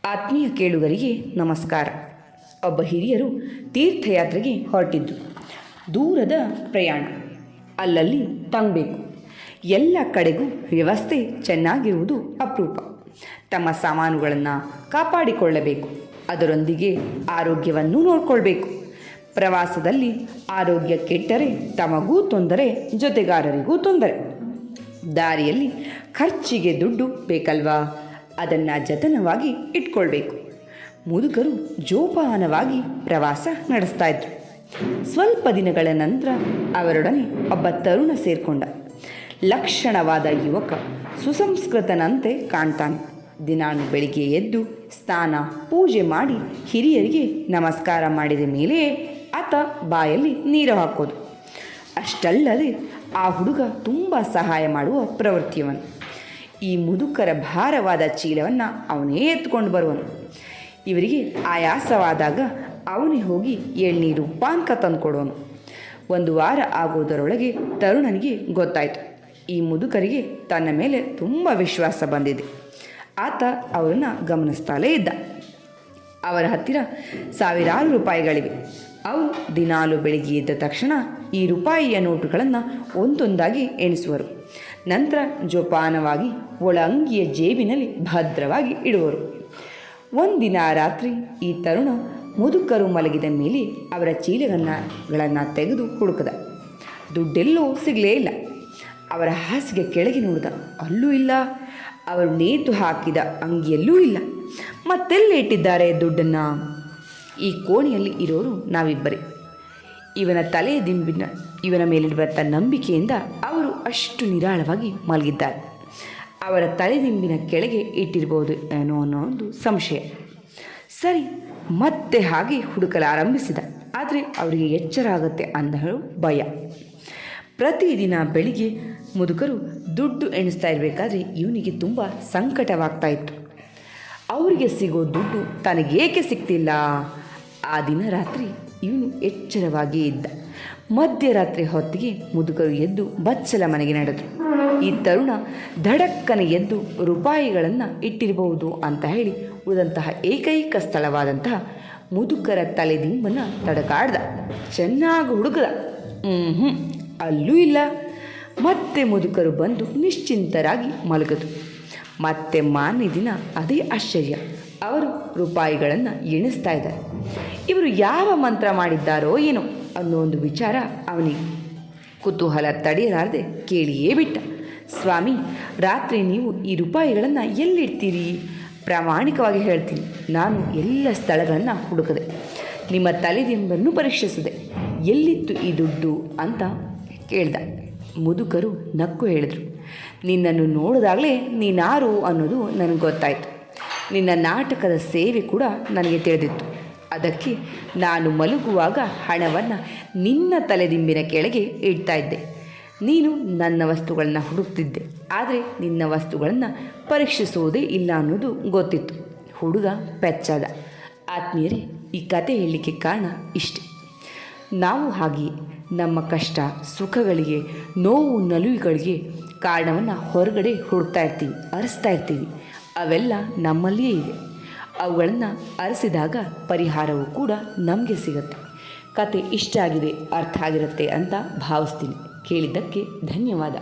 ಆತ್ಮೀಯ ಕೇಳುಗರಿಗೆ ನಮಸ್ಕಾರ. ಒಬ್ಬ ಹಿರಿಯರು ತೀರ್ಥಯಾತ್ರೆಗೆ ಹೊರಟಿದ್ದು. ದೂರದ ಪ್ರಯಾಣ, ಅಲ್ಲಲ್ಲಿ ತಂಗಬೇಕು. ಎಲ್ಲ ಕಡೆಗೂ ವ್ಯವಸ್ಥೆ ಚೆನ್ನಾಗಿರುವುದು ಅಪರೂಪ. ತಮ್ಮ ಸಾಮಾನುಗಳನ್ನು ಕಾಪಾಡಿಕೊಳ್ಳಬೇಕು, ಅದರೊಂದಿಗೆ ಆರೋಗ್ಯವನ್ನು ನೋಡಿಕೊಳ್ಬೇಕು. ಪ್ರವಾಸದಲ್ಲಿ ಆರೋಗ್ಯ ಕೆಟ್ಟರೆ ತಮಗೂ ತೊಂದರೆ, ಜೊತೆಗಾರರಿಗೂ ತೊಂದರೆ. ದಾರಿಯಲ್ಲಿ ಖರ್ಚಿಗೆ ದುಡ್ಡು ಬೇಕಲ್ವಾ, ಅದನ್ನು ಜತನವಾಗಿ ಇಟ್ಕೊಳ್ಬೇಕು. ಮುದುಕರು ಜೋಪಾನವಾಗಿ ಪ್ರವಾಸ ನಡೆಸ್ತಾ ಇದ್ರು. ಸ್ವಲ್ಪ ದಿನಗಳ ನಂತರ ಅವರೊಡನೆ ಒಬ್ಬ ತರುಣ ಸೇರಿಕೊಂಡ. ಲಕ್ಷಣವಾದ ಯುವಕ, ಸುಸಂಸ್ಕೃತನಂತೆ ಕಾಣ್ತಾನೆ. ದಿನಾನು ಬೆಳಿಗ್ಗೆ ಎದ್ದು ಸ್ನಾನ ಪೂಜೆ ಮಾಡಿ ಹಿರಿಯರಿಗೆ ನಮಸ್ಕಾರ ಮಾಡಿದ ಮೇಲೆಯೇ ಆತ ಬಾಯಲ್ಲಿ ನೀರು ಹಾಕೋದು. ಅಷ್ಟಲ್ಲದೆ ಆ ಹುಡುಗ ತುಂಬ ಸಹಾಯ ಮಾಡುವ ಪ್ರವೃತ್ತಿಯವನು. ಈ ಮುದುಕರ ಭಾರವಾದ ಚೀಲವನ್ನು ಅವನೇ ಎತ್ಕೊಂಡು ಬರುವನು. ಇವರಿಗೆ ಆಯಾಸವಾದಾಗ ಅವನೇ ಹೋಗಿ ಎಳ್ನೀರು ಪಾನಕ ತಂದುಕೊಡೋನು. ಒಂದು ವಾರ ಆಗುವುದರೊಳಗೆ ತರುಣನಿಗೆ ಗೊತ್ತಾಯಿತು, ಈ ಮುದುಕರಿಗೆ ತನ್ನ ಮೇಲೆ ತುಂಬ ವಿಶ್ವಾಸ ಬಂದಿದೆ. ಆತ ಅವರನ್ನು ಗಮನಿಸ್ತಾಲೇ ಇದ್ದ. ಅವರ ಹತ್ತಿರ ಸಾವಿರಾರು ರೂಪಾಯಿಗಳಿವೆ. ಅವರು ದಿನಾಲು ಬೆಳಿಗ್ಗೆ ಎದ್ದ ತಕ್ಷಣ ಈ ರೂಪಾಯಿಯ ನೋಟುಗಳನ್ನು ಒಂದೊಂದಾಗಿ ಎಣಿಸುವರು. ನಂತರ ಜೋಪಾನವಾಗಿ ಒಳ ಅಂಗಿಯ ಜೇಬಿನಲ್ಲಿ ಭದ್ರವಾಗಿ ಇಡುವರು. ಒಂದಿನ ರಾತ್ರಿ ಈ ತರುಣ ಮುದುಕರು ಮಲಗಿದ ಮೇಲೆ ಅವರ ಚೀಲಗಳನ್ನು ತೆಗೆದು ಹುಡುಕದ. ದುಡ್ಡೆಲ್ಲೂ ಸಿಗಲೇ ಇಲ್ಲ. ಅವರ ಹಾಸಿಗೆ ಕೆಳಗೆ ನೋಡಿದ, ಅಲ್ಲೂ ಇಲ್ಲ. ಅವರು ನೇತು ಹಾಕಿದ ಅಂಗಿಯಲ್ಲೂ ಇಲ್ಲ. ಮತ್ತೆಲ್ಲಿ ಇಟ್ಟಿದ್ದಾರೆ ದುಡ್ಡನ್ನು? ಈ ಕೋಣೆಯಲ್ಲಿ ಇರೋರು ನಾವಿಬ್ಬರೇ. ಇವನ ತಲೆಯ ದಿಂಬಿನ ಇವನ ಮೇಲಿರುವಂಥ ನಂಬಿಕೆಯಿಂದ ಅವರು ಅಷ್ಟು ನಿರಾಳವಾಗಿ ಮಲಗಿದ್ದಾರೆ. ಅವರ ತಲೆದಿಂಬಿನ ಕೆಳಗೆ ಇಟ್ಟಿರ್ಬೋದು ಏನೋ ಅನ್ನೋ ಒಂದು ಸಂಶಯ. ಸರಿ, ಮತ್ತೆ ಹಾಗೆ ಹುಡುಕಲಾರಂಭಿಸಿದ. ಆದರೆ ಅವರಿಗೆ ಎಚ್ಚರ ಆಗುತ್ತೆ ಅಂದ ಭಯ. ಪ್ರತಿದಿನ ಬೆಳಿಗ್ಗೆ ಮುದುಕರು ದುಡ್ಡು ಎಣಿಸ್ತಾ ಇರಬೇಕಾದ್ರೆ ಇವನಿಗೆ ತುಂಬ ಸಂಕಟವಾಗ್ತಾ ಇತ್ತು. ಅವರಿಗೆ ಸಿಗೋ ದುಡ್ಡು ತನಗೇಕೆ ಸಿಗ್ತಿಲ್ಲ? ಆ ದಿನ ರಾತ್ರಿ ಇವನು ಎಚ್ಚರವಾಗಿಯೇ ಇದ್ದ. ಮಧ್ಯರಾತ್ರಿ ಹೊತ್ತಿಗೆ ಮುದುಕರು ಎದ್ದು ಬಚ್ಚಲ ಮನೆಗೆ ನಡೆದರು. ಈ ತರುಣ ಧಡಕ್ಕನೆ ಎದ್ದು ರೂಪಾಯಿಗಳನ್ನು ಇಟ್ಟಿರಬಹುದು ಅಂತ ಹೇಳಿ ಉಳಿದಂತಹ ಏಕೈಕ ಸ್ಥಳವಾದಂತಹ ಮುದುಕರ ತಲೆದಿಂಬನ್ನು ತಡಕಾಡ್ದ. ಚೆನ್ನಾಗಿ ಹುಡುಕದ, ಅಲ್ಲೂ ಇಲ್ಲ. ಮತ್ತೆ ಮುದುಕರು ಬಂದು ನಿಶ್ಚಿಂತರಾಗಿ ಮಲಗದು. ಮತ್ತೆ ಮಾರನೇ ದಿನ ಅದೇ ಆಶ್ಚರ್ಯ, ಅವರು ರೂಪಾಯಿಗಳನ್ನು ಎಣಿಸ್ತಾ ಇದ್ದಾರೆ. ಇವರು ಯಾವ ಮಂತ್ರ ಮಾಡಿದ್ದಾರೋ ಏನೋ ಅನ್ನೋ ಒಂದು ವಿಚಾರ ಅವನಿಗೆ. ಕುತೂಹಲ ತಡೆಯಲಾರದೆ ಕೇಳಿಯೇ ಬಿಟ್ಟ, ಸ್ವಾಮಿ, ರಾತ್ರಿ ನೀವು ಈ ರೂಪಾಯಿಗಳನ್ನು ಎಲ್ಲಿಡ್ತೀರಿ? ಪ್ರಾಮಾಣಿಕವಾಗಿ ಹೇಳ್ತೀನಿ, ನಾನು ಎಲ್ಲ ಸ್ಥಳಗಳನ್ನು ಹುಡುಕದೆ, ನಿಮ್ಮ ತಲೆದಿಂಬನ್ನು ಪರೀಕ್ಷಿಸಿದೆ. ಎಲ್ಲಿತ್ತು ಈ ದುಡ್ಡು ಅಂತ ಕೇಳ್ದ. ಮುದುಕರು ನಕ್ಕು ಹೇಳಿದರು, ನಿನ್ನನ್ನು ನೋಡಿದಾಗಲೇ ನೀನಾರು ಅನ್ನೋದು ನನಗೆ ಗೊತ್ತಾಯಿತು. ನಿನ್ನ ನಾಟಕದ ಸೇವೆ ಕೂಡ ನನಗೆ ತಿಳಿದಿತ್ತು. ಅದಕ್ಕೆ ನಾನು ಮಲಗುವಾಗ ಹಣವನ್ನು ನಿನ್ನ ತಲೆದಿಂಬಿನ ಕೆಳಗೆ ಇಡ್ತಾ ಇದ್ದೆ. ನೀನು ನನ್ನ ವಸ್ತುಗಳನ್ನು ಹುಡುಕ್ತಿದ್ದೆ, ಆದರೆ ನಿನ್ನ ವಸ್ತುಗಳನ್ನು ಪರೀಕ್ಷಿಸುವುದೇ ಇಲ್ಲ ಅನ್ನೋದು ಗೊತ್ತಿತ್ತು. ಹುಡುಗ ಪೆಚ್ಚಾದ. ಆತ್ಮೀಯರೇ, ಈ ಕತೆ ಹೇಳಲಿಕ್ಕೆ ಕಾರಣ ಇಷ್ಟೆ. ನಾವು ಹಾಗೆಯೇ ನಮ್ಮ ಕಷ್ಟ ಸುಖಗಳಿಗೆ, ನೋವು ನಲಿವುಗಳಿಗೆ ಕಾರಣವನ್ನು ಹೊರಗಡೆ ಹುಡುಕ್ತಾ ಇರ್ತೀವಿ, ಅರಿಸ್ತಾ ಇರ್ತೀವಿ. ಅವೆಲ್ಲ ನಮ್ಮಲ್ಲಿಯೇ ಇವೆ. ಅವುಗಳನ್ನು ಅರಿಸಿದಾಗ ಪರಿಹಾರವೂ ಕೂಡ ನಮಗೆ ಸಿಗುತ್ತೆ. ಕತೆ ಇಷ್ಟ ಆಗಿದೆ, ಅರ್ಥ ಆಗಿರುತ್ತೆ ಅಂತ ಭಾವಿಸ್ತೀನಿ. ಕೇಳಿದ್ದಕ್ಕೆ ಧನ್ಯವಾದ.